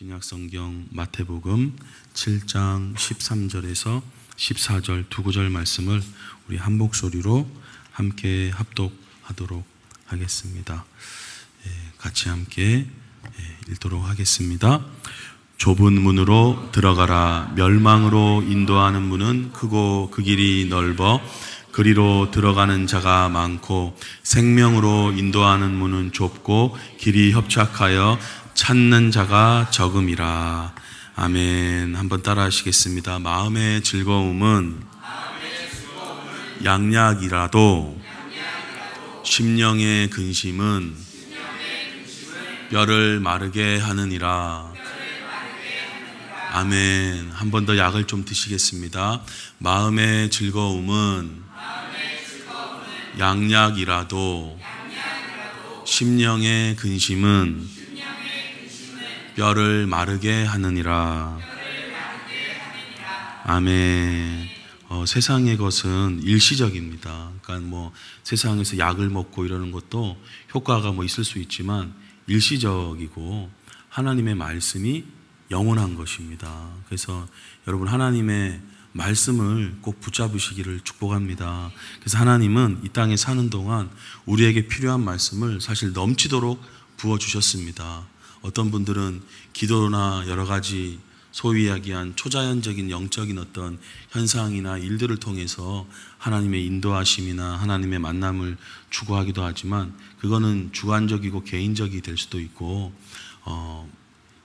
신약성경 마태복음 7장 13절에서 14절 두 구절 말씀을 우리 한 목소리로 함께 합독하도록 하겠습니다. 같이 함께 읽도록 하겠습니다. 좁은 문으로 들어가라. 멸망으로 인도하는 문은 크고 그 길이 넓어 그리로 들어가는 자가 많고 생명으로 인도하는 문은 좁고 길이 협착하여 찾는 자가 적음이라. 아멘. 한번 따라 하시겠습니다. 마음의 즐거움은 양약이라도 심령의 근심은 뼈를 마르게 하느니라. 아멘. 한 번 더 약을 좀 드시겠습니다. 마음의 즐거움은 양약이라도 심령의 근심은 뼈를 마르게 하느니라. 아멘. 세상의 것은 일시적입니다. 그러니까 세상에서 약을 먹고 이러는 것도 효과가 있을 수 있지만 일시적이고 하나님의 말씀이 영원한 것입니다. 그래서 여러분 하나님의 말씀을 꼭 붙잡으시기를 축복합니다. 그래서 하나님은 이 땅에 사는 동안 우리에게 필요한 말씀을 사실 넘치도록 부어주셨습니다. 어떤 분들은 기도나 여러 가지 소위 이야기한 초자연적인 영적인 어떤 현상이나 일들을 통해서 하나님의 인도하심이나 하나님의 만남을 추구하기도 하지만 그거는 주관적이고 개인적이 될 수도 있고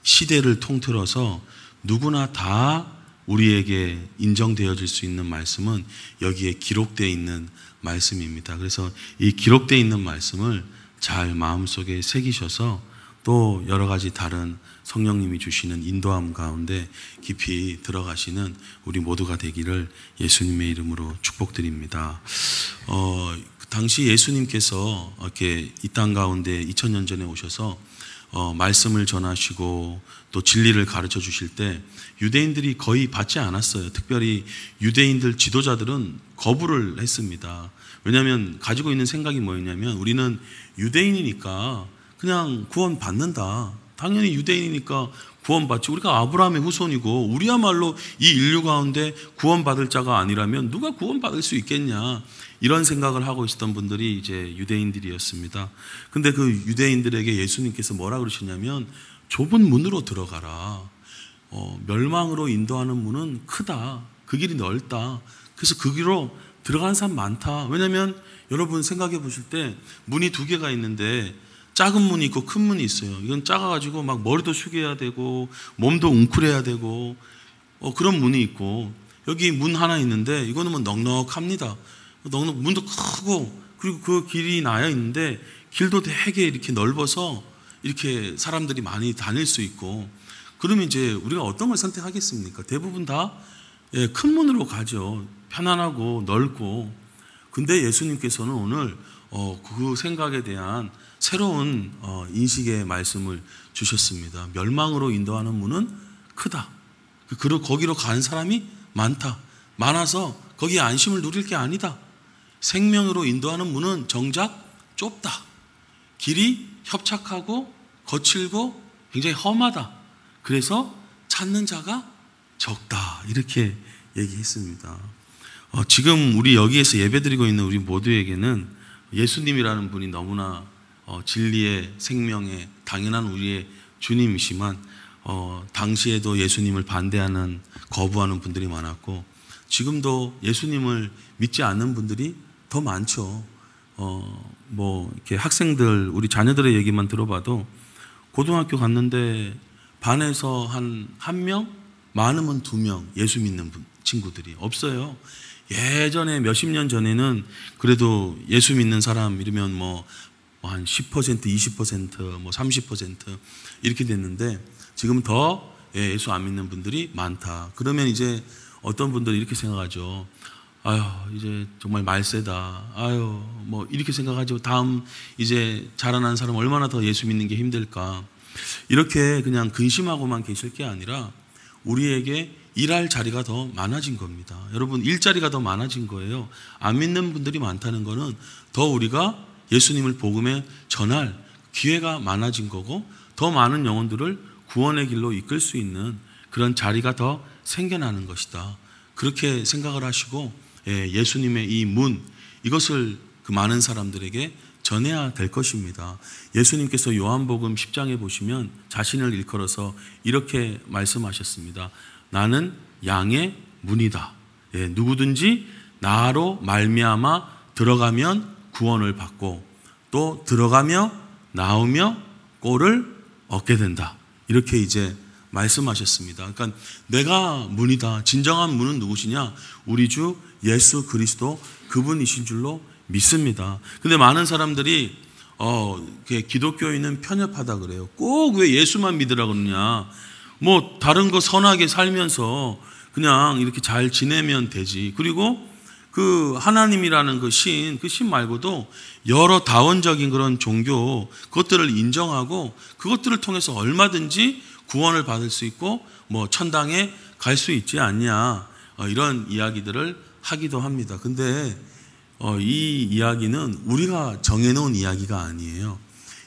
시대를 통틀어서 누구나 다 우리에게 인정되어질 수 있는 말씀은 여기에 기록되어 있는 말씀입니다. 그래서 이 기록되어 있는 말씀을 잘 마음속에 새기셔서 또 여러 가지 다른 성령님이 주시는 인도함 가운데 깊이 들어가시는 우리 모두가 되기를 예수님의 이름으로 축복드립니다. 당시 예수님께서 이렇게 이 땅 가운데 2000년 전에 오셔서 말씀을 전하시고 또 진리를 가르쳐 주실 때 유대인들이 거의 받지 않았어요. 특별히 유대인들 지도자들은 거부를 했습니다. 왜냐하면 가지고 있는 생각이 뭐였냐면 우리는 유대인이니까 그냥 구원 받는다. 당연히 유대인이니까 구원받지. 우리가 아브라함의 후손이고 우리야말로 이 인류 가운데 구원받을 자가 아니라면 누가 구원받을 수 있겠냐. 이런 생각을 하고 있었던 분들이 이제 유대인들이었습니다. 근데 그 유대인들에게 예수님께서 뭐라 그러시냐면 좁은 문으로 들어가라. 멸망으로 인도하는 문은 크다. 그 길이 넓다. 그래서 그 길로 들어가는 사람 많다. 왜냐하면 여러분 생각해 보실 때 문이 두 개가 있는데 작은 문이 있고 큰 문이 있어요. 이건 작아가지고 막 머리도 숙여야 되고 몸도 웅크려야 되고 그런 문이 있고 여기 문 하나 있는데 이거는 넉넉합니다. 문도 크고 그리고 그 길이 나야 있는데 길도 되게 이렇게 넓어서 이렇게 사람들이 많이 다닐 수 있고 그러면 이제 우리가 어떤 걸 선택하겠습니까? 대부분 다 큰 문으로 가죠. 편안하고 넓고. 근데 예수님께서는 오늘 그 생각에 대한 새로운 인식의 말씀을 주셨습니다. 멸망으로 인도하는 문은 크다. 그리고 거기로 가는 사람이 많다. 많아서 거기에 안심을 누릴 게 아니다. 생명으로 인도하는 문은 정작 좁다. 길이 협착하고 거칠고 굉장히 험하다. 그래서 찾는 자가 적다. 이렇게 얘기했습니다. 지금 우리 여기에서 예배드리고 있는 우리 모두에게는 예수님이라는 분이 너무나 진리의 생명의 당연한 우리의 주님이시만 당시에도 예수님을 반대하는 거부하는 분들이 많았고 지금도 예수님을 믿지 않는 분들이 더 많죠. 이렇게 학생들 우리 자녀들의 얘기만 들어봐도 고등학교 갔는데 반에서 한 명 많으면 2명 예수 믿는 친구들이 없어요. 예전에 몇십 년 전에는 그래도 예수 믿는 사람 이러면 한 10%, 20%, 30% 이렇게 됐는데 지금 더 예수 안 믿는 분들이 많다. 그러면 이제 어떤 분들이 이렇게 생각하죠. 아유, 이제 정말 말세다. 아유, 이렇게 생각하죠. 다음 이제 자라난 사람 얼마나 더 예수 믿는 게 힘들까. 이렇게 그냥 근심하고만 계실 게 아니라 우리에게 일할 자리가 더 많아진 겁니다. 여러분 일자리가 더 많아진 거예요. 안 믿는 분들이 많다는 거는 더 우리가 예수님을 복음에 전할 기회가 많아진 거고 더 많은 영혼들을 구원의 길로 이끌 수 있는 그런 자리가 더 생겨나는 것이다. 그렇게 생각을 하시고 예수님의 이 문, 이것을 그 많은 사람들에게 전해야 될 것입니다. 예수님께서 요한복음 10장에 보시면 자신을 일컬어서 이렇게 말씀하셨습니다. 나는 양의 문이다. 누구든지 나로 말미암아 들어가면 구원을 받고 또 들어가며 나오며 꼴을 얻게 된다. 이렇게 이제 말씀하셨습니다. 그러니까 내가 문이다. 진정한 문은 누구시냐? 우리 주 예수 그리스도 그분이신 줄로 믿습니다. 근데 많은 사람들이 기독교인은 편협하다 그래요. 꼭 왜 예수만 믿으라 그러냐? 뭐 다른 거 선하게 살면서 그냥 이렇게 잘 지내면 되지. 그리고 그 하나님이라는 그 신 말고도 여러 다원적인 그런 종교, 그것들을 인정하고 그것들을 통해서 얼마든지 구원을 받을 수 있고 뭐 천당에 갈 수 있지 않냐, 이런 이야기들을 하기도 합니다. 근데 이 이야기는 우리가 정해놓은 이야기가 아니에요.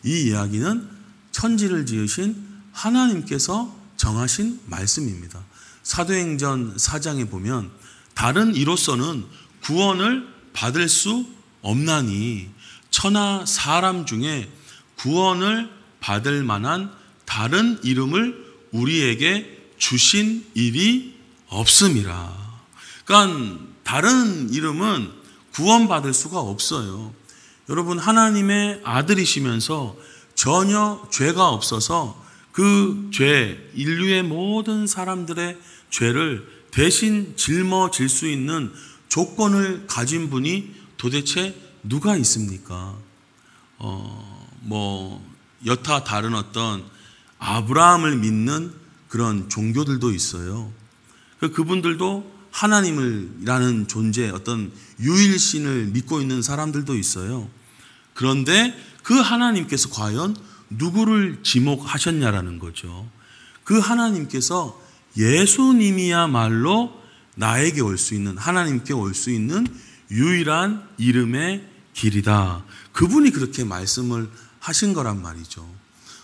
이 이야기는 천지를 지으신 하나님께서 정하신 말씀입니다. 사도행전 4장에 보면 다른 이로서는 구원을 받을 수 없나니 천하 사람 중에 구원을 받을 만한 다른 이름을 우리에게 주신 일이 없음이라. 그러니까 다른 이름은 구원받을 수가 없어요. 여러분, 하나님의 아들이시면서 전혀 죄가 없어서 그 죄, 인류의 모든 사람들의 죄를 대신 짊어질 수 있는 조건을 가진 분이 도대체 누가 있습니까? 여타 다른 어떤 아브라함을 믿는 그런 종교들도 있어요. 그분들도 하나님이라는 존재, 어떤 유일신을 믿고 있는 사람들도 있어요. 그런데 그 하나님께서 과연 누구를 지목하셨냐라는 거죠. 그 하나님께서 예수님이야말로 나에게 올 수 있는, 하나님께 올 수 있는 유일한 이름의 길이다. 그분이 그렇게 말씀을 하신 거란 말이죠.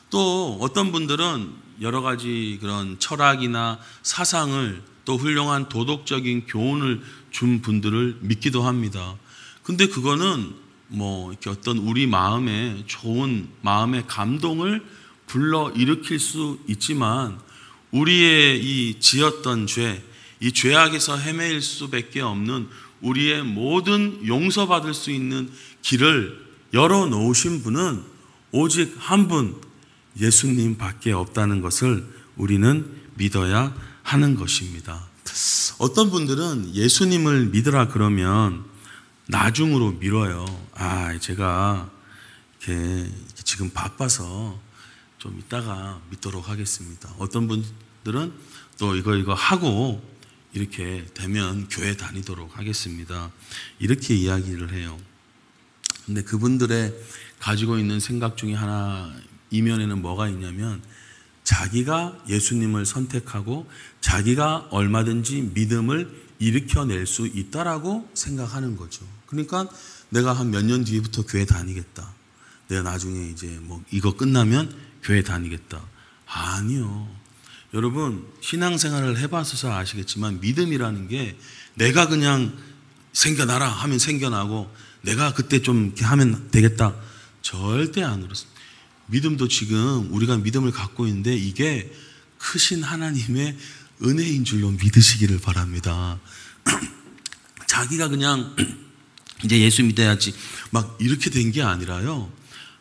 또 어떤 분들은 여러 가지 그런 철학이나 사상을, 또 훌륭한 도덕적인 교훈을 준 분들을 믿기도 합니다. 근데 그거는 이렇게 어떤 우리 마음에 좋은 마음의 감동을 불러 일으킬 수 있지만 우리의 이 지었던 죄, 이 죄악에서 헤매일 수밖에 없는 우리의 모든 용서받을 수 있는 길을 열어놓으신 분은 오직 한 분, 예수님 밖에 없다는 것을 우리는 믿어야 하는 것입니다. 어떤 분들은 예수님을 믿으라 그러면 나중으로 미뤄요. 제가 이렇게 지금 바빠서 좀 이따가 믿도록 하겠습니다. 어떤 분들은 또 이거 하고 이렇게 되면 교회 다니도록 하겠습니다. 이렇게 이야기를 해요. 근데 그분들의 가지고 있는 생각 중에 하나, 이면에는 뭐가 있냐면 자기가 예수님을 선택하고 자기가 얼마든지 믿음을 일으켜낼 수 있다라고 생각하는 거죠. 그러니까 내가 한 몇 년 뒤부터 교회 다니겠다. 내가 나중에 이제 이거 끝나면 교회 다니겠다. 아니요. 여러분, 신앙생활을 해봐서 아시겠지만 믿음이라는 게 내가 그냥 생겨나라 하면 생겨나고 내가 그때 좀 이렇게 하면 되겠다. 절대 안 그렇습니다. 믿음도 지금 우리가 믿음을 갖고 있는데 이게 크신 하나님의 은혜인 줄로 믿으시기를 바랍니다. 자기가 그냥 이제 예수 믿어야지 막 이렇게 된 게 아니라요.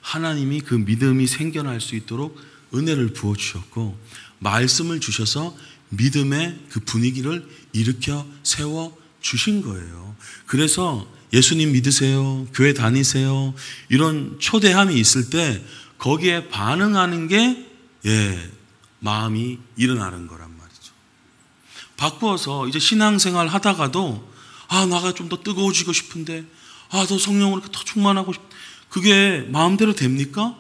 하나님이 그 믿음이 생겨날 수 있도록 은혜를 부어주셨고 말씀을 주셔서 믿음의 그 분위기를 일으켜 세워 주신 거예요. 그래서 예수님 믿으세요, 교회 다니세요, 이런 초대함이 있을 때 거기에 반응하는 게 마음이 일어나는 거란 말이죠. 바꾸어서 이제 신앙생활 하다가도 나가 좀 더 뜨거워지고 싶은데 더 성령으로 더 충만하고 그게 마음대로 됩니까?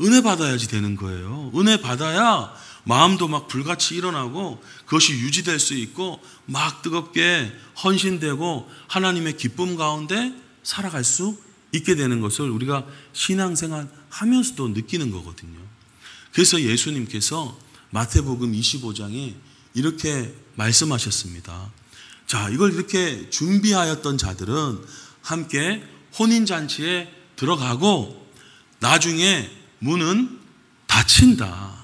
은혜 받아야지 되는 거예요. 은혜 받아야 마음도 막 불같이 일어나고 그것이 유지될 수 있고 막 뜨겁게 헌신되고 하나님의 기쁨 가운데 살아갈 수 있게 되는 것을 우리가 신앙생활 하면서도 느끼는 거거든요. 그래서 예수님께서 마태복음 25장에 이렇게 말씀하셨습니다. 자, 이걸 이렇게 준비하였던 자들은 함께 혼인잔치에 들어가고 나중에 문은 닫힌다.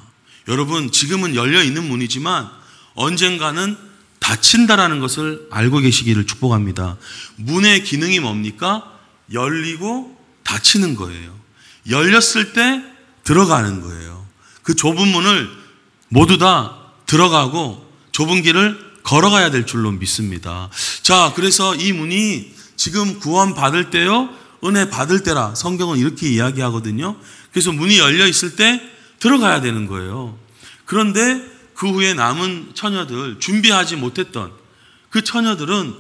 여러분, 지금은 열려 있는 문이지만 언젠가는 닫힌다라는 것을 알고 계시기를 축복합니다. 문의 기능이 뭡니까? 열리고 닫히는 거예요. 열렸을 때 들어가는 거예요. 그 좁은 문을 모두 다 들어가고 좁은 길을 걸어가야 될 줄로 믿습니다. 자, 그래서 이 문이 지금 구원 받을 때요, 은혜 받을 때라 성경은 이렇게 이야기하거든요. 그래서 문이 열려 있을 때 들어가야 되는 거예요. 그런데 그 후에 남은 처녀들, 준비하지 못했던 그 처녀들은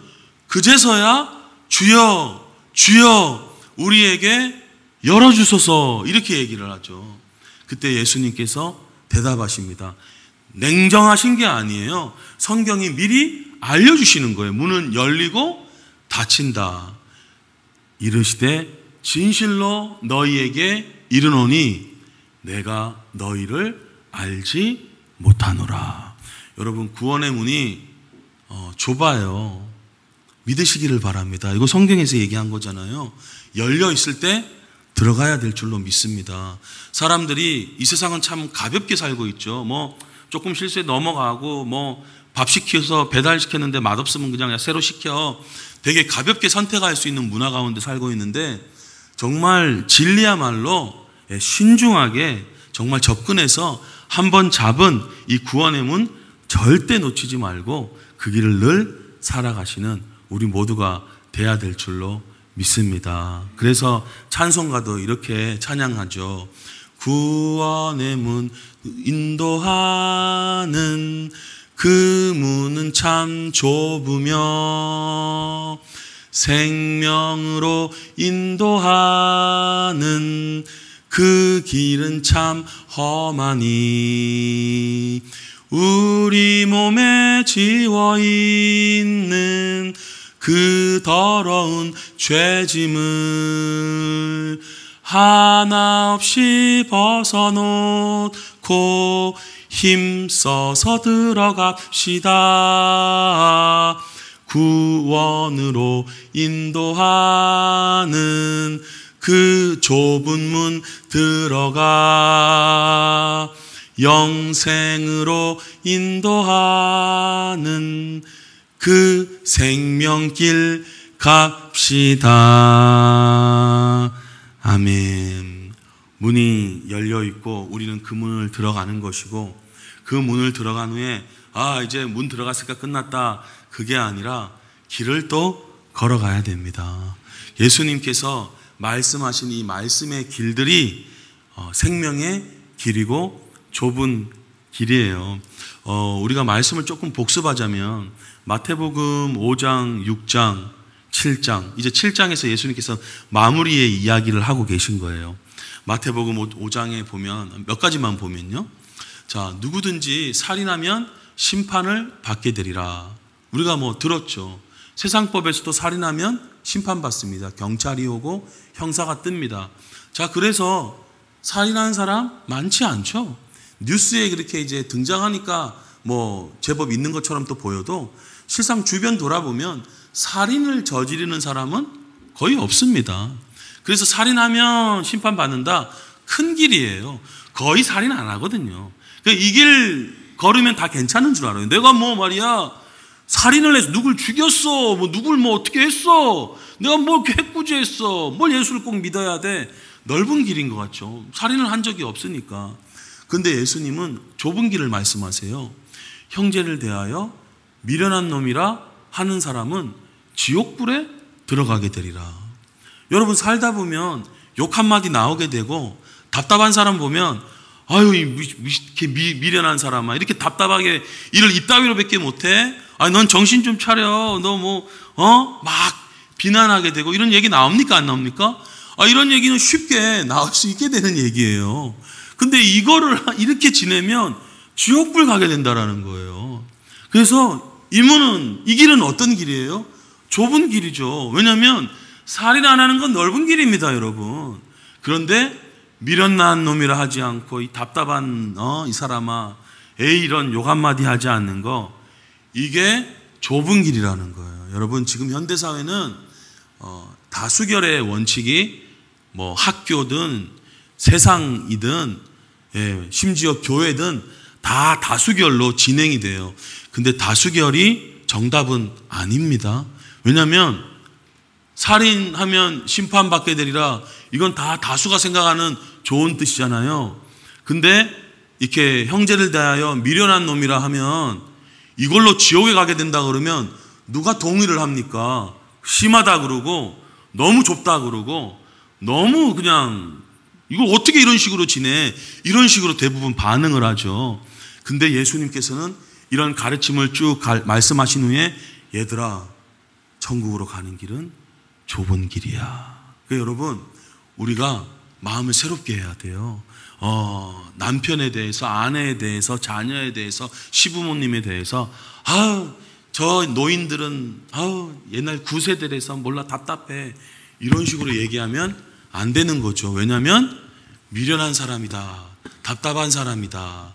그제서야 주여, 주여 우리에게 열어주소서 이렇게 얘기를 하죠. 그때 예수님께서 대답하십니다. 냉정하신 게 아니에요. 성경이 미리 알려주시는 거예요. 문은 열리고 닫힌다. 이르시되 진실로 너희에게 이르노니 내가 너희를 알지 못하노라. 여러분, 구원의 문이 좁아요. 믿으시기를 바랍니다. 이거 성경에서 얘기한 거잖아요. 열려 있을 때 들어가야 될 줄로 믿습니다. 사람들이 이 세상은 참 가볍게 살고 있죠. 뭐 조금 실수에 넘어가고 뭐 밥 시켜서 배달시켰는데 맛없으면 그냥 새로 시켜. 되게 가볍게 선택할 수 있는 문화 가운데 살고 있는데 정말 진리야말로 신중하게 정말 접근해서 한번 잡은 이 구원의 문 절대 놓치지 말고 그 길을 늘 살아가시는 우리 모두가 돼야 될 줄로 믿습니다. 그래서 찬송가도 이렇게 찬양하죠. 구원의 문 인도하는 그 문은 참 좁으며 생명으로 인도하는 그 길은 참 험하니 우리 몸에 지워있는 그 더러운 죄짐을 하나 없이 벗어놓고 힘써서 들어갑시다. 구원으로 인도하는 그 좁은 문 들어가 영생으로 인도하는 그 생명길 갑시다. 아멘. 문이 열려 있고 우리는 그 문을 들어가는 것이고 그 문을 들어간 후에 이제 문 들어갔으니까 끝났다. 그게 아니라 길을 또 걸어가야 됩니다. 예수님께서 말씀하신 이 말씀의 길들이 생명의 길이고 좁은 길이에요. 우리가 말씀을 조금 복습하자면 마태복음 5장, 6장, 7장, 이제 7장에서 예수님께서 마무리의 이야기를 하고 계신 거예요. 마태복음 5장에 보면 몇 가지만 보면요. 자, 누구든지 살인하면 심판을 받게 되리라. 우리가 뭐 들었죠. 세상법에서도 살인하면 심판받습니다. 경찰이 오고 형사가 뜹니다. 자, 그래서 살인한 사람 많지 않죠. 뉴스에 그렇게 이제 등장하니까 뭐 제법 있는 것처럼 또 보여도 실상 주변 돌아보면 살인을 저지르는 사람은 거의 없습니다. 그래서 살인하면 심판받는다. 큰 길이에요. 거의 살인 안 하거든요. 이 길 걸으면 다 괜찮은 줄 알아요. 내가 뭐 말이야 살인을 해서 누굴 죽였어, 뭐 누굴 뭐 어떻게 했어, 내가 뭐 해꾸지했어, 뭘 예수를 꼭 믿어야 돼. 넓은 길인 것 같죠. 살인을 한 적이 없으니까. 근데 예수님은 좁은 길을 말씀하세요. 형제를 대하여 미련한 놈이라 하는 사람은 지옥불에 들어가게 되리라. 여러분, 살다 보면 욕 한마디 나오게 되고 답답한 사람 보면 아유, 이렇게 미련한 사람아, 이렇게 답답하게 일을 이따위로밖에 못해? 넌 정신 좀 차려. 너 뭐 막 비난하게 되고 이런 얘기 나옵니까? 안 나옵니까? 이런 얘기는 쉽게 나올 수 있게 되는 얘기예요. 근데 이거를 이렇게 지내면 지옥불 가게 된다라는 거예요. 그래서 이 길은 어떤 길이에요? 좁은 길이죠. 왜냐하면 살인 안 하는 건 넓은 길입니다, 여러분. 그런데 미련난 놈이라 하지 않고 이 답답한 이 사람아, 에이 이런 욕 한마디 하지 않는 거, 이게 좁은 길이라는 거예요. 여러분, 지금 현대사회는 다수결의 원칙이 뭐 학교든 세상이든 심지어 교회든 다 다수결로 진행이 돼요. 근데 다수결이 정답은 아닙니다. 왜냐하면 살인하면 심판받게 되리라, 이건 다 다수가 생각하는 좋은 뜻이잖아요. 근데 이렇게 형제를 대하여 미련한 놈이라 하면 이걸로 지옥에 가게 된다 그러면 누가 동의를 합니까? 심하다 그러고 너무 좁다 그러고 너무 그냥 이걸 어떻게 이런 식으로 지내, 이런 식으로 대부분 반응을 하죠. 근데 예수님께서는 이런 가르침을 쭉 말씀하신 후에 얘들아, 천국으로 가는 길은 좁은 길이야. 그러니까 여러분, 우리가 마음을 새롭게 해야 돼요. 남편에 대해서, 아내에 대해서, 자녀에 대해서, 시부모님에 대해서 저 노인들은 옛날 구세대라서 몰라 답답해, 이런 식으로 얘기하면 안 되는 거죠. 왜냐하면 미련한 사람이다, 답답한 사람이다,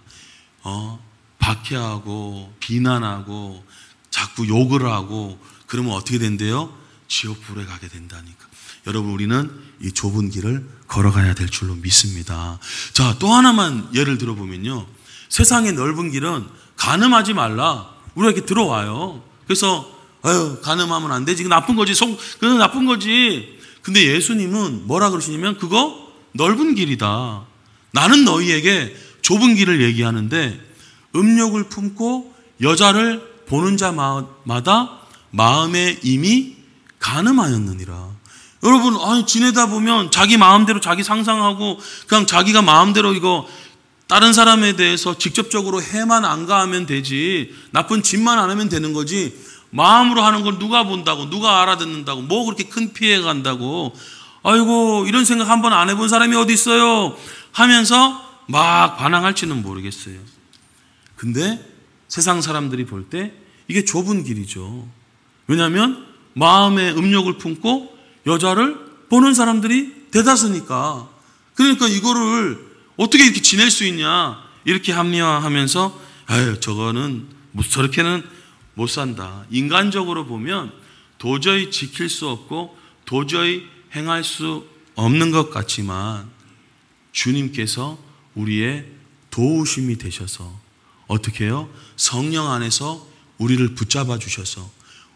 박해하고 비난하고 자꾸 욕을 하고 그러면 어떻게 된대요? 지옥불에 가게 된다니까. 여러분, 우리는 이 좁은 길을 걸어가야 될 줄로 믿습니다. 자, 또 하나만 예를 들어보면요, 세상의 넓은 길은 가늠하지 말라, 우리가 이렇게 들어와요. 그래서 가늠하면 안 되지, 나쁜 거지, 그건 나쁜 거지. 근데 예수님은 뭐라 그러시냐면 그거 넓은 길이다. 나는 너희에게 좁은 길을 얘기하는데 음욕을 품고 여자를 보는 자마다 마음에 이미 간음하였느니라. 여러분, 지내다 보면 자기 마음대로 자기 상상하고 그냥 자기가 마음대로 이거 다른 사람에 대해서 직접적으로 해만 안 가하면 되지, 나쁜 짓만 안 하면 되는 거지, 마음으로 하는 걸 누가 본다고, 누가 알아듣는다고, 뭐 그렇게 큰 피해 간다고, 아이고 이런 생각 한번 안 해본 사람이 어디 있어요 하면서 막 반항할지는 모르겠어요. 근데 세상 사람들이 볼 때 이게 좁은 길이죠. 왜냐하면 마음에 음욕을 품고 여자를 보는 사람들이 대다수니까. 그러니까 이거를 어떻게 이렇게 지낼 수 있냐, 이렇게 합리화하면서 저거는 저렇게는 못 산다. 인간적으로 보면 도저히 지킬 수 없고 도저히 행할 수 없는 것 같지만 주님께서 우리의 도우심이 되셔서 어떻게 해요? 성령 안에서 우리를 붙잡아 주셔서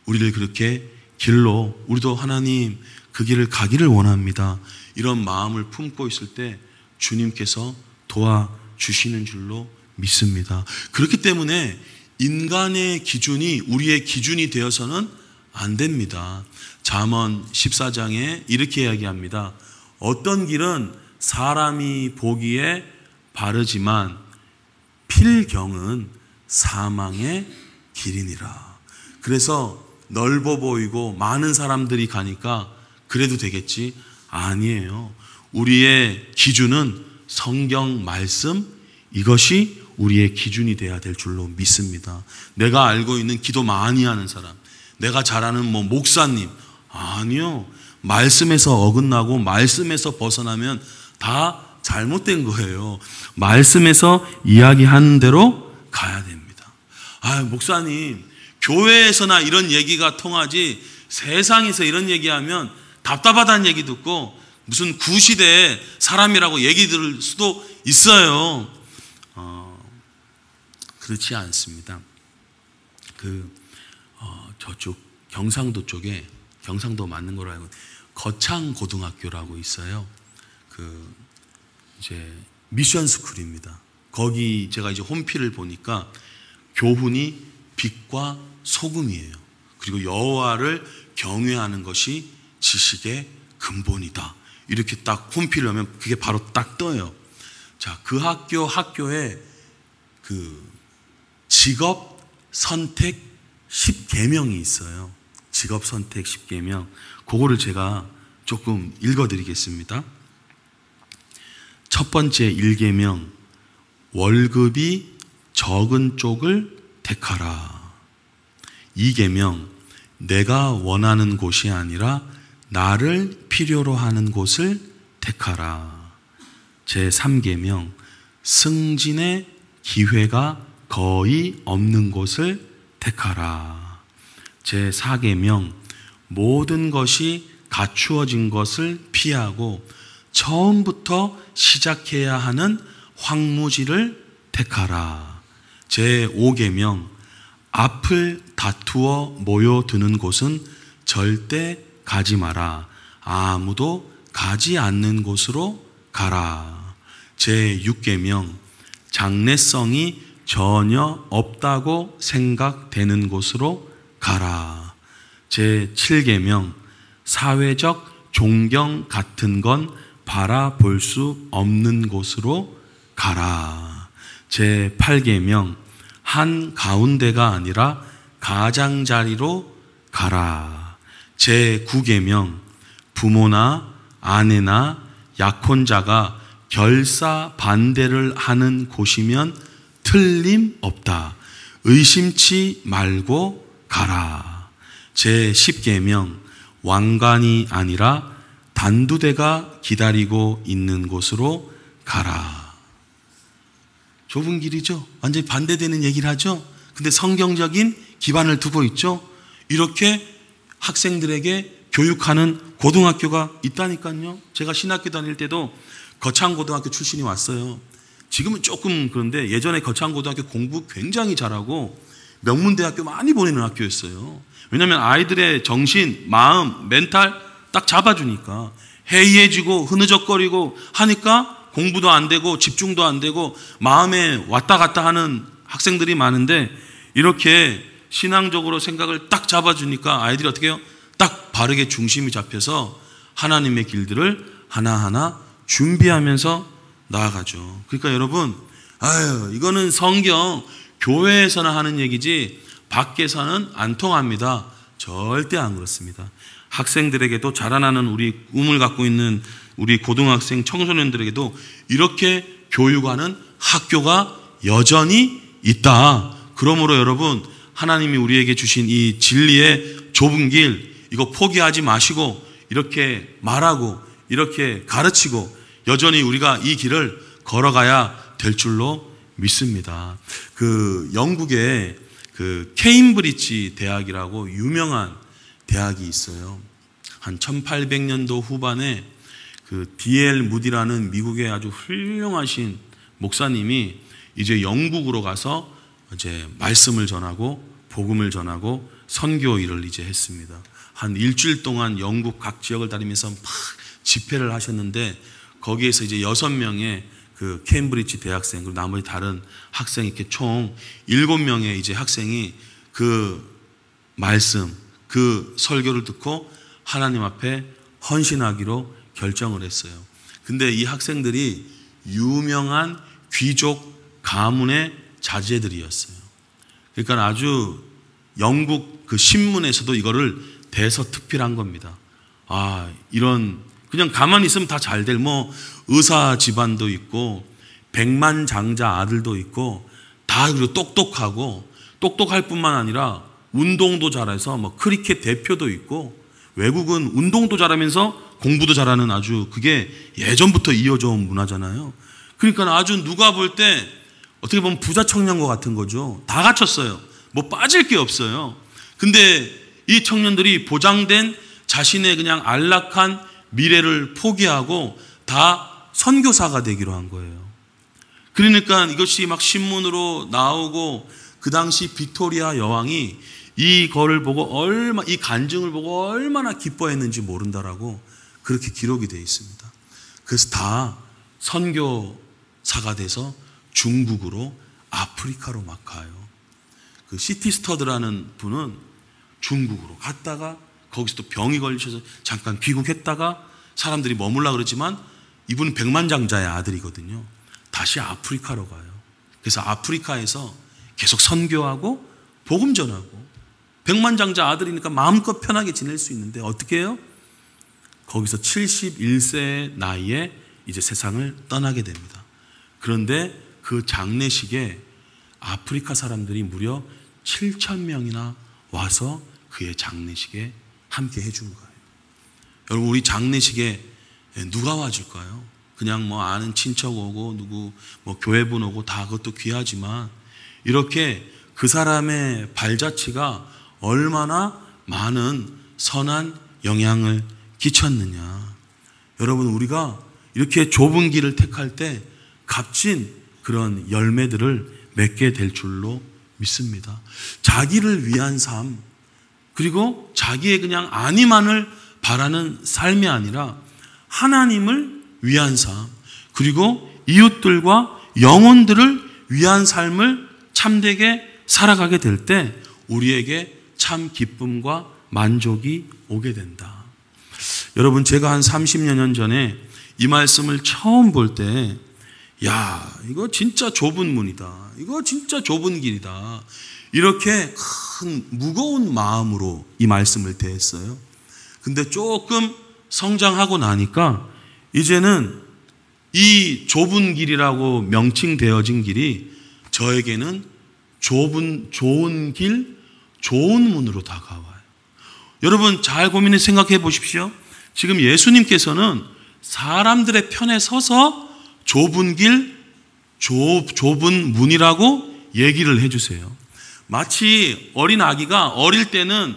우리를 그렇게 길로, 우리도 하나님 그 길을 가기를 원합니다, 이런 마음을 품고 있을 때 주님께서 도와주시는 줄로 믿습니다. 그렇기 때문에 인간의 기준이 우리의 기준이 되어서는 안 됩니다. 잠언 14장에 이렇게 이야기합니다. 어떤 길은 사람이 보기에 바르지만 필경은 사망의 길이니라. 그래서 넓어 보이고 많은 사람들이 가니까 그래도 되겠지? 아니에요. 우리의 기준은 성경 말씀, 이것이 우리의 기준이 돼야 될 줄로 믿습니다. 내가 알고 있는 기도 많이 하는 사람, 내가 잘 아는 목사님, 아니요. 말씀에서 어긋나고 말씀에서 벗어나면 다 잘못된 거예요. 말씀에서 이야기하는 대로 가야 됩니다. 목사님, 교회에서나 이런 얘기가 통하지 세상에서 이런 얘기하면 답답하다는 얘기 듣고 무슨 구시대의 사람이라고 얘기 들을 수도 있어요. 그렇지 않습니다. 저쪽 경상도 쪽에, 경상도 맞는 거로 알고 거창고등학교라고 있어요. 이제 미션 스쿨입니다. 거기 제가 이제 홈피를 보니까 교훈이 빛과 소금이에요. 그리고 여호와를 경외하는 것이 지식의 근본이다. 이렇게 딱 홈피를 하면 그게 바로 딱 떠요. 자, 그 학교에 직업 선택 10계명이 있어요. 직업 선택 10계명. 그거를 제가 조금 읽어드리겠습니다. 첫 번째 1계명, 월급이 적은 쪽을 택하라. 2계명, 내가 원하는 곳이 아니라 나를 필요로 하는 곳을 택하라. 제 3계명, 승진의 기회가 거의 없는 곳을 택하라. 제4계명, 모든 것이 갖추어진 것을 피하고 처음부터 시작해야 하는 황무지를 택하라. 제5계명, 앞을 다투어 모여드는 곳은 절대 가지 마라. 아무도 가지 않는 곳으로 가라. 제6계명, 장래성이 전혀 없다고 생각되는 곳으로 가라. 제7계명, 사회적 존경 같은 건 바라볼 수 없는 곳으로 가라. 제8계명, 한 가운데가 아니라 가장자리로 가라. 제9계명, 부모나 아내나 약혼자가 결사 반대를 하는 곳이면 틀림없다. 의심치 말고 가라. 제10계명, 왕관이 아니라 단두대가 기다리고 있는 곳으로 가라. 좁은 길이죠. 완전히 반대되는 얘기를 하죠. 근데 성경적인 기반을 두고 있죠. 이렇게 학생들에게 교육하는 고등학교가 있다니까요. 제가 신학교 다닐 때도 거창고등학교 출신이 왔어요. 지금은 조금 그런데 예전에 거창고등학교 공부 굉장히 잘하고 명문대학교 많이 보내는 학교였어요. 왜냐하면 아이들의 정신, 마음, 멘탈 딱 잡아주니까 해이해지고 흐느적거리고 하니까 공부도 안 되고 집중도 안 되고 마음에 왔다 갔다 하는 학생들이 많은데 이렇게 신앙적으로 생각을 딱 잡아주니까 아이들이 어떻게 해요? 딱 바르게 중심이 잡혀서 하나님의 길들을 하나하나 준비하면서 나아가죠. 그러니까 여러분, 이거는 성경 교회에서나 하는 얘기지 밖에서는 안 통합니다. 절대 안 그렇습니다. 학생들에게도 자라나는 우리 꿈을 갖고 있는 우리 고등학생 청소년들에게도 이렇게 교육하는 학교가 여전히 있다. 그러므로 여러분, 하나님이 우리에게 주신 이 진리의 좁은 길, 이거 포기하지 마시고 이렇게 말하고 이렇게 가르치고 여전히 우리가 이 길을 걸어가야 될 줄로 믿습니다. 영국에 케임브리지 대학이라고 유명한 대학이 있어요. 한 1800년도 후반에 D.L. 무디라는 미국의 아주 훌륭하신 목사님이 이제 영국으로 가서 이제 말씀을 전하고 복음을 전하고 선교 일을 이제 했습니다. 한 일주일 동안 영국 각 지역을 다니면서 막 집회를 하셨는데 거기에서 이제 6명의 케임브리지 대학생 그리고 나머지 다른 학생 이렇게 총 7명의 이제 학생이 말씀, 설교를 듣고 하나님 앞에 헌신하기로 결정을 했어요. 근데 이 학생들이 유명한 귀족 가문의 자제들이었어요. 그러니까 아주 영국 신문에서도 이거를 대서특필한 겁니다. 이런 그냥 가만히 있으면 다 잘 될 의사 집안도 있고 백만장자 아들도 있고 다 그리고 똑똑할 뿐만 아니라 운동도 잘해서 크리켓 대표도 있고 외국은 운동도 잘하면서 공부도 잘하는 아주 그게 예전부터 이어져 온 문화잖아요. 그러니까 아주 누가 볼 때 어떻게 보면 부자 청년과 같은 거죠. 다 갖췄어요. 빠질 게 없어요. 근데 이 청년들이 보장된 자신의 그냥 안락한 미래를 포기하고 다 선교사가 되기로 한 거예요. 그러니까 이것이 막 신문으로 나오고 그 당시 빅토리아 여왕이 이거를 보고 이 간증을 보고 얼마나 기뻐했는지 모른다라고 그렇게 기록이 되어 있습니다. 그래서 다 선교사가 돼서 중국으로 아프리카로 막 가요. 시티스터드라는 분은 중국으로 갔다가 거기서 또 병이 걸리셔서 잠깐 귀국했다가 사람들이 머물라 그러지만 이분은 백만장자의 아들이거든요. 다시 아프리카로 가요. 그래서 아프리카에서 계속 선교하고 복음 전하고 백만장자 아들이니까 마음껏 편하게 지낼 수 있는데 어떻게 해요? 거기서 71세의 나이에 이제 세상을 떠나게 됩니다. 그런데 그 장례식에 아프리카 사람들이 무려 7,000명이나 와서 그의 장례식에 함께 해준 거예요. 여러분, 우리 장례식에 누가 와줄까요? 그냥 아는 친척 오고 누구 교회분 오고 다 그것도 귀하지만 이렇게 그 사람의 발자취가 얼마나 많은 선한 영향을 끼쳤느냐. 여러분, 우리가 이렇게 좁은 길을 택할 때 값진 그런 열매들을 맺게 될 줄로 믿습니다. 자기를 위한 삶, 그리고 자기의 그냥 안위만을 바라는 삶이 아니라 하나님을 위한 삶, 그리고 이웃들과 영혼들을 위한 삶을 참되게 살아가게 될 때 우리에게 참 기쁨과 만족이 오게 된다. 여러분, 제가 한 30여 년 전에 이 말씀을 처음 볼 때, 야, 이거 진짜 좁은 문이다. 이거 진짜 좁은 길이다. 이렇게 큰 무거운 마음으로 이 말씀을 대했어요. 근데 조금 성장하고 나니까 이제는 이 좁은 길이라고 명칭되어진 길이 저에게는 좋은 길, 좋은 문으로 다가와요. 여러분, 잘 고민해 생각해 보십시오. 지금 예수님께서는 사람들의 편에 서서 좁은 길, 좁은 문이라고 얘기를 해주세요. 마치 어린 아기가 어릴 때는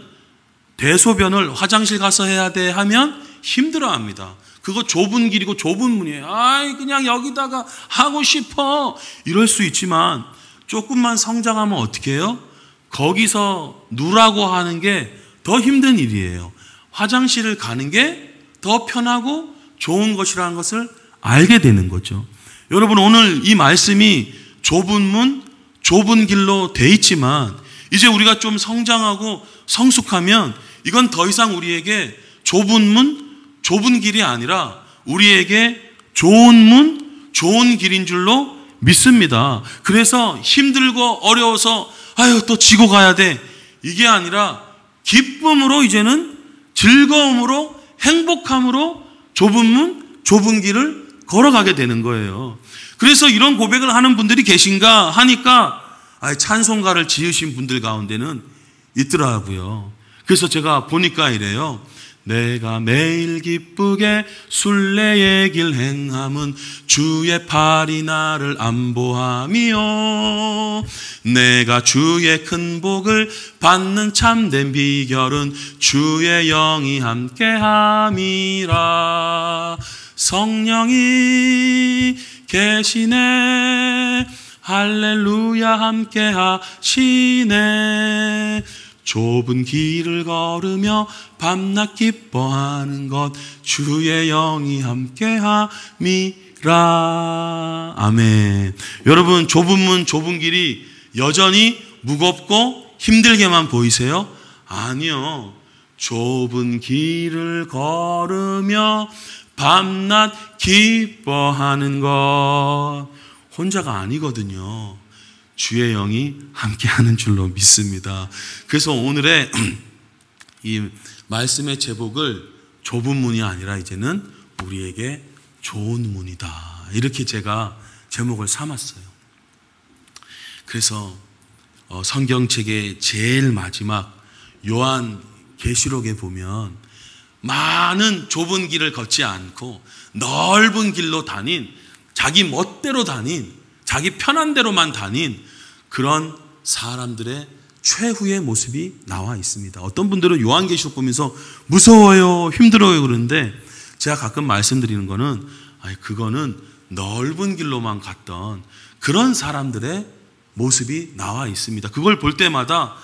대소변을 화장실 가서 해야 돼 하면 힘들어합니다. 그거 좁은 길이고 좁은 문이에요. 아이, 그냥 여기다가 하고 싶어. 이럴 수 있지만 조금만 성장하면 어떻게 해요? 거기서 누라고 하는 게 더 힘든 일이에요. 화장실을 가는 게 더 편하고 좋은 것이라는 것을 알게 되는 거죠. 여러분, 오늘 이 말씀이 좁은 문, 좁은 길로 돼 있지만 이제 우리가 좀 성장하고 성숙하면 이건 더 이상 우리에게 좁은 문, 좁은 길이 아니라 우리에게 좋은 문, 좋은 길인 줄로 믿습니다. 그래서 힘들고 어려워서 아유, 또 지고 가야 돼. 이게 아니라 기쁨으로, 이제는 즐거움으로, 행복함으로 좁은 문, 좁은 길을 걸어가게 되는 거예요. 그래서 이런 고백을 하는 분들이 계신가 하니까 찬송가를 지으신 분들 가운데는 있더라고요. 그래서 제가 보니까 이래요. 내가 매일 기쁘게 순례의 길 행함은 주의 팔이 나를 안보함이요. 내가 주의 큰 복을 받는 참된 비결은 주의 영이 함께함이라. 성령이 계시네, 할렐루야 함께 하시네. 좁은 길을 걸으며 밤낮 기뻐하는 것 주의 영이 함께 함이라. 아멘. 여러분, 좁은 문, 좁은 길이 여전히 무겁고 힘들게만 보이세요? 아니요. 좁은 길을 걸으며 밤낮 기뻐하는 것 혼자가 아니거든요. 주의 영이 함께하는 줄로 믿습니다. 그래서 오늘의 이 말씀의 제목을 좁은 문이 아니라 이제는 우리에게 좋은 문이다, 이렇게 제가 제목을 삼았어요. 그래서 성경책의 제일 마지막 요한계시록에 보면 많은 좁은 길을 걷지 않고 넓은 길로 다닌, 자기 멋대로 다닌, 자기 편한 대로만 다닌 그런 사람들의 최후의 모습이 나와 있습니다. 어떤 분들은 요한계시록 보면서 무서워요, 힘들어요 그러는데 제가 가끔 말씀드리는 거는 그거는 넓은 길로만 갔던 그런 사람들의 모습이 나와 있습니다. 그걸 볼 때마다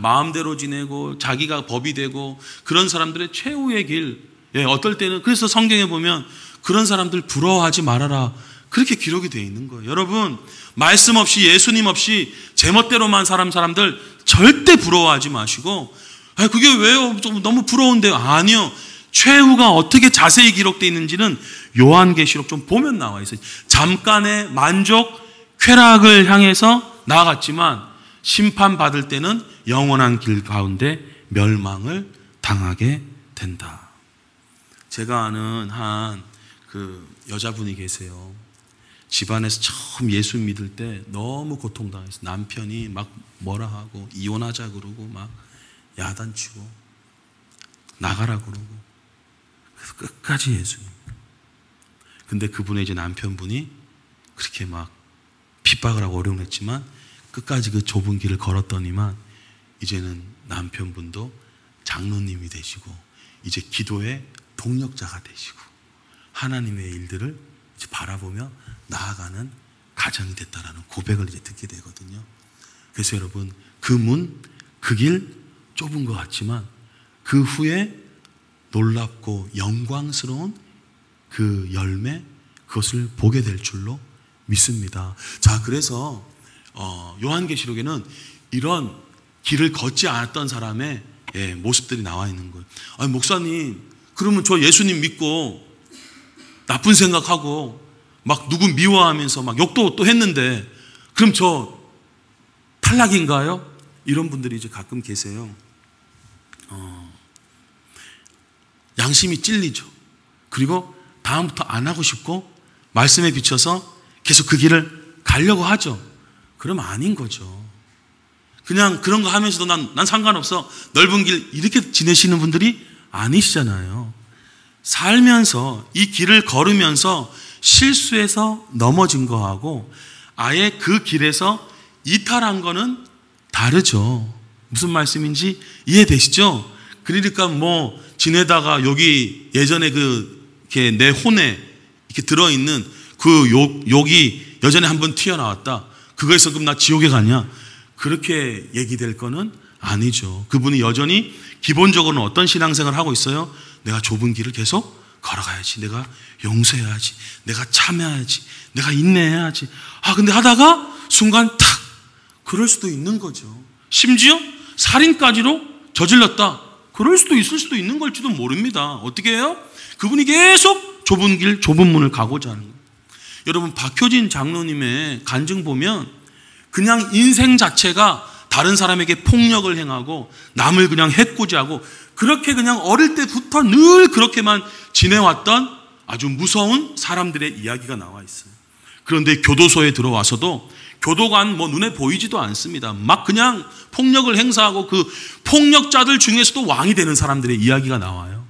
마음대로 지내고 자기가 법이 되고 그런 사람들의 최후의 길, 어떨 때는 그래서 성경에 보면 그런 사람들 부러워하지 말아라, 그렇게 기록이 되어 있는 거예요. 여러분, 말씀 없이, 예수님 없이 제멋대로만 사람들 절대 부러워하지 마시고 그게 왜요? 좀 너무 부러운데요? 아니요. 최후가 어떻게 자세히 기록되어 있는지는 요한계시록 좀 보면 나와 있어요. 잠깐의 만족, 쾌락을 향해서 나아갔지만 심판받을 때는 영원한 길 가운데 멸망을 당하게 된다. 제가 아는 한 그 여자분이 계세요. 집안에서 처음 예수 믿을 때 너무 고통당했어요. 남편이 막 뭐라 하고 이혼하자 그러고 막 야단치고 나가라 그러고, 그래서 끝까지 예수 믿고. 근데 그분의 이제 남편분이 그렇게 막 핍박을 하고 어려움을 했지만 끝까지 그 좁은 길을 걸었더니만 이제는 남편분도 장로님이 되시고 이제 기도의 동력자가 되시고 하나님의 일들을 이제 바라보며 나아가는 가정이 됐다라는 고백을 이제 듣게 되거든요. 그래서 여러분, 그 문, 그 길 좁은 것 같지만 그 후에 놀랍고 영광스러운 그 열매, 그것을 보게 될 줄로 믿습니다. 자, 그래서 요한계시록에는 이런 길을 걷지 않았던 사람의 모습들이 나와 있는 거예요. 아니, 목사님, 그러면 저 예수님 믿고 나쁜 생각하고 막 누구 미워하면서 막 욕도 또 했는데 그럼 저 탈락인가요? 이런 분들이 이제 가끔 계세요. 양심이 찔리죠. 그리고 다음부터 안 하고 싶고 말씀에 비춰서 계속 그 길을 가려고 하죠. 그러면 아닌 거죠. 그냥 그런 거 하면서도 난 상관없어, 넓은 길, 이렇게 지내시는 분들이 아니시잖아요. 살면서 이 길을 걸으면서 실수해서 넘어진 거하고 아예 그 길에서 이탈한 거는 다르죠. 무슨 말씀인지 이해되시죠? 그러니까 뭐 지내다가 여기 예전에 이렇게 내 혼에 이렇게 들어있는 그 욕이 여전히 한번 튀어나왔다, 그거에서 그럼 나 지옥에 가냐, 그렇게 얘기될 거는 아니죠. 그분이 여전히 기본적으로는 어떤 신앙생활을 하고 있어요? 내가 좁은 길을 계속 걸어가야지, 내가 용서해야지, 내가 참여해야지, 내가 인내해야지. 근데 하다가 순간 탁, 그럴 수도 있는 거죠. 심지어 살인까지로 저질렀다, 그럴 수도 있을 수도 있는 걸지도 모릅니다. 어떻게 해요? 그분이 계속 좁은 길, 좁은 문을 가고자 하는 거예요. 여러분, 박효진 장로님의 간증 보면 그냥 인생 자체가 다른 사람에게 폭력을 행하고 남을 그냥 해코지하고 그렇게 그냥 어릴 때부터 늘 그렇게만 지내왔던 아주 무서운 사람들의 이야기가 나와 있어요. 그런데 교도소에 들어와서도 교도관 눈에 보이지도 않습니다. 막 그냥 폭력을 행사하고 그 폭력자들 중에서도 왕이 되는 사람들의 이야기가 나와요.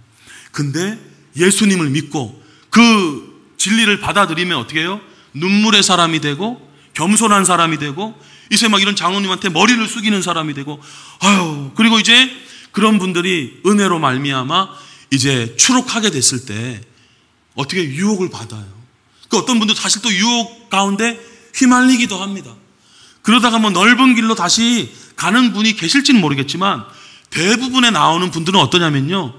근데 예수님을 믿고 그 진리를 받아들이면 어떻게 해요? 눈물의 사람이 되고 겸손한 사람이 되고 이제 막 이런 장로님한테 머리를 숙이는 사람이 되고 그리고 이제 그런 분들이 은혜로 말미암아 이제 추록하게 됐을 때 어떻게 유혹을 받아요. 그 어떤 분들 사실 또 유혹 가운데 휘말리기도 합니다. 그러다가 넓은 길로 다시 가는 분이 계실지는 모르겠지만 대부분에 나오는 분들은 어떠냐면요,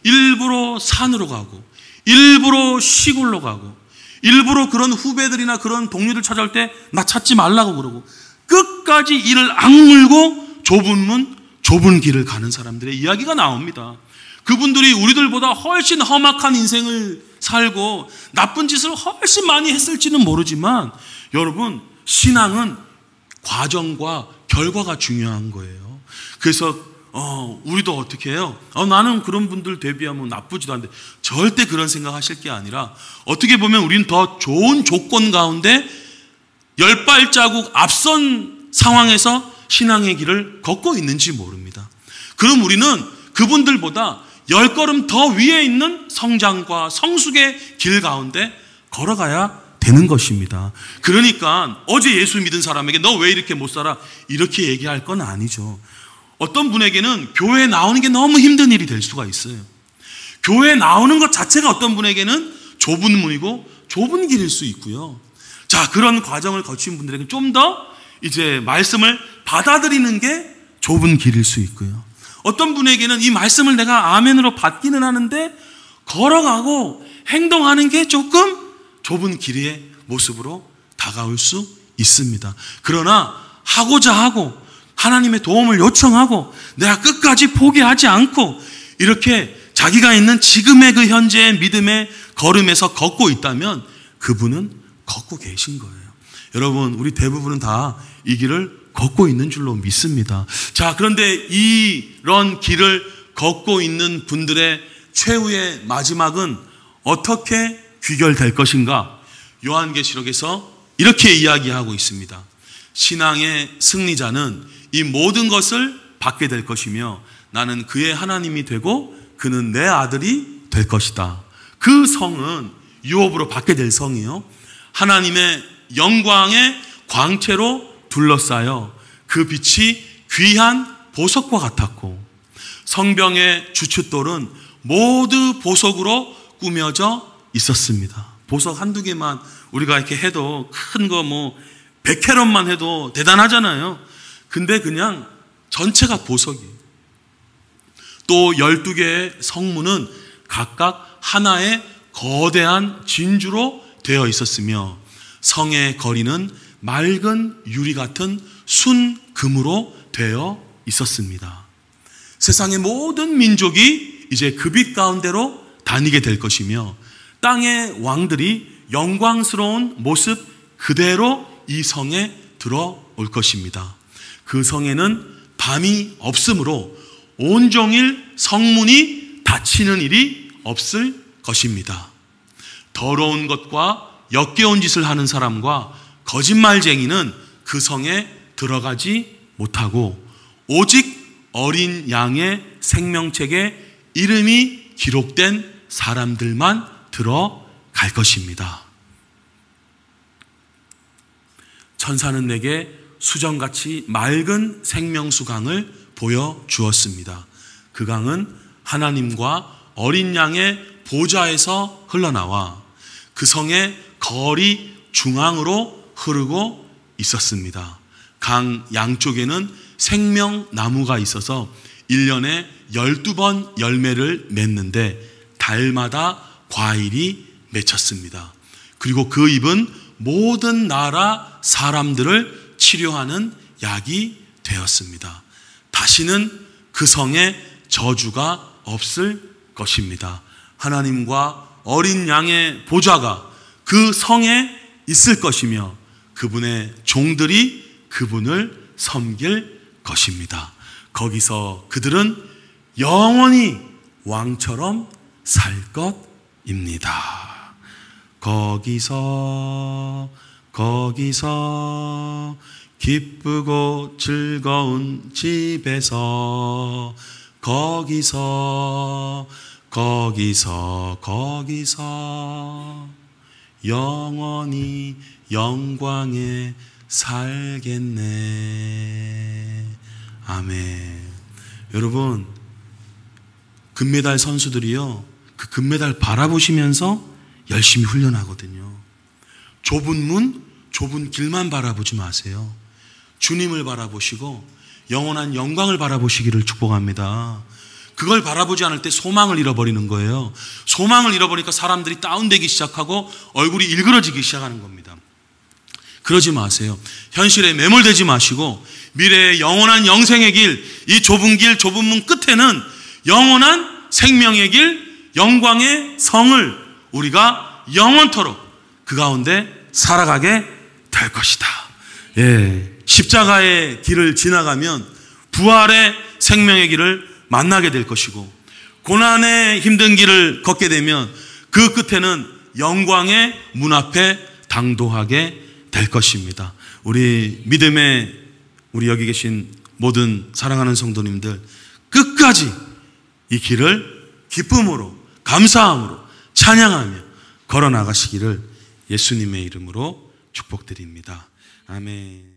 일부러 산으로 가고 일부러 시골로 가고 일부러 그런 후배들이나 그런 동료들 찾아올 때 나 찾지 말라고 그러고 끝까지 이를 악물고 좁은 문, 좁은 길을 가는 사람들의 이야기가 나옵니다. 그분들이 우리들보다 훨씬 험악한 인생을 살고 나쁜 짓을 훨씬 많이 했을지는 모르지만 여러분, 신앙은 과정과 결과가 중요한 거예요. 그래서 우리도 어떻게 해요? 나는 그런 분들 대비하면 나쁘지도 않은데, 절대 그런 생각하실 게 아니라 어떻게 보면 우리는 더 좋은 조건 가운데 10발자국 앞선 상황에서 신앙의 길을 걷고 있는지 모릅니다. 그럼 우리는 그분들보다 10걸음 더 위에 있는 성장과 성숙의 길 가운데 걸어가야 되는 것입니다. 그러니까 어제 예수 믿은 사람에게 너 왜 이렇게 못 살아? 이렇게 얘기할 건 아니죠. 어떤 분에게는 교회에 나오는 게 너무 힘든 일이 될 수가 있어요. 교회에 나오는 것 자체가 어떤 분에게는 좁은 문이고 좁은 길일 수 있고요. 자, 그런 과정을 거친 분들에게 좀 더 이제 말씀을 받아들이는 게 좁은 길일 수 있고요. 어떤 분에게는 이 말씀을 내가 아멘으로 받기는 하는데 걸어가고 행동하는 게 조금 좁은 길의 모습으로 다가올 수 있습니다. 그러나 하고자 하고 하나님의 도움을 요청하고 내가 끝까지 포기하지 않고 이렇게 자기가 있는 지금의 그 현재의 믿음의 걸음에서 걷고 있다면 그분은 걷고 계신 거예요. 여러분, 우리 대부분은 다 이 길을 걷고 있는 줄로 믿습니다. 자, 그런데 이런 길을 걷고 있는 분들의 최후의 마지막은 어떻게 귀결될 것인가? 요한계시록에서 이렇게 이야기하고 있습니다. 신앙의 승리자는 이 모든 것을 받게 될 것이며 나는 그의 하나님이 되고 그는 내 아들이 될 것이다. 그 성은 유업으로 받게 될 성이요, 하나님의 영광의 광채로 둘러싸여 그 빛이 귀한 보석과 같았고 성벽의 주춧돌은 모두 보석으로 꾸며져 있었습니다. 보석 한두 개만 우리가 이렇게 해도 큰 거 뭐 100캐럿만 해도 대단하잖아요. 근데 그냥 전체가 보석이에요. 또 12개의 성문은 각각 하나의 거대한 진주로 되어 있었으며 성의 거리는 맑은 유리 같은 순금으로 되어 있었습니다. 세상의 모든 민족이 이제 그 빛 가운데로 다니게 될 것이며 땅의 왕들이 영광스러운 모습 그대로 이 성에 들어올 것입니다. 그 성에는 밤이 없으므로 온종일 성문이 닫히는 일이 없을 것입니다. 더러운 것과 역겨운 짓을 하는 사람과 거짓말쟁이는 그 성에 들어가지 못하고 오직 어린 양의 생명책에 이름이 기록된 사람들만 들어갈 것입니다. 천사는 내게 수정같이 맑은 생명수 강을 보여주었습니다. 그 강은 하나님과 어린 양의 보좌에서 흘러나와 그 성의 거리 중앙으로 흐르고 있었습니다. 강 양쪽에는 생명나무가 있어서 1년에 12번 열매를 맺는데 달마다 과일이 맺혔습니다. 그리고 그 잎은 모든 나라 사람들을 치료하는 약이 되었습니다. 다시는 그 성에 저주가 없을 것입니다. 하나님과 어린 양의 보좌가 그 성에 있을 것이며 그분의 종들이 그분을 섬길 것입니다. 거기서 그들은 영원히 왕처럼 살 것입니다. 거기서 기쁘고 즐거운 집에서 거기서 영원히 영광에 살겠네. 아멘. 여러분, 금메달 선수들이요, 그 금메달 바라보시면서 열심히 훈련하거든요. 좁은 문, 좁은 길만 바라보지 마세요. 주님을 바라보시고 영원한 영광을 바라보시기를 축복합니다. 그걸 바라보지 않을 때 소망을 잃어버리는 거예요. 소망을 잃어버리니까 사람들이 다운되기 시작하고 얼굴이 일그러지기 시작하는 겁니다. 그러지 마세요. 현실에 매몰되지 마시고 미래의 영원한 영생의 길, 이 좁은 길, 좁은 문 끝에는 영원한 생명의 길, 영광의 성을 우리가 영원토록 그 가운데 살아가게 될 것이다. 예, 십자가의 길을 지나가면 부활의 생명의 길을 만나게 될 것이고 고난의 힘든 길을 걷게 되면 그 끝에는 영광의 문 앞에 당도하게 될 것입니다. 우리 믿음의 우리 여기 계신 모든 사랑하는 성도님들 끝까지 이 길을 기쁨으로 감사함으로 찬양하며 걸어나가시기를 예수님의 이름으로 축복드립니다. 아멘.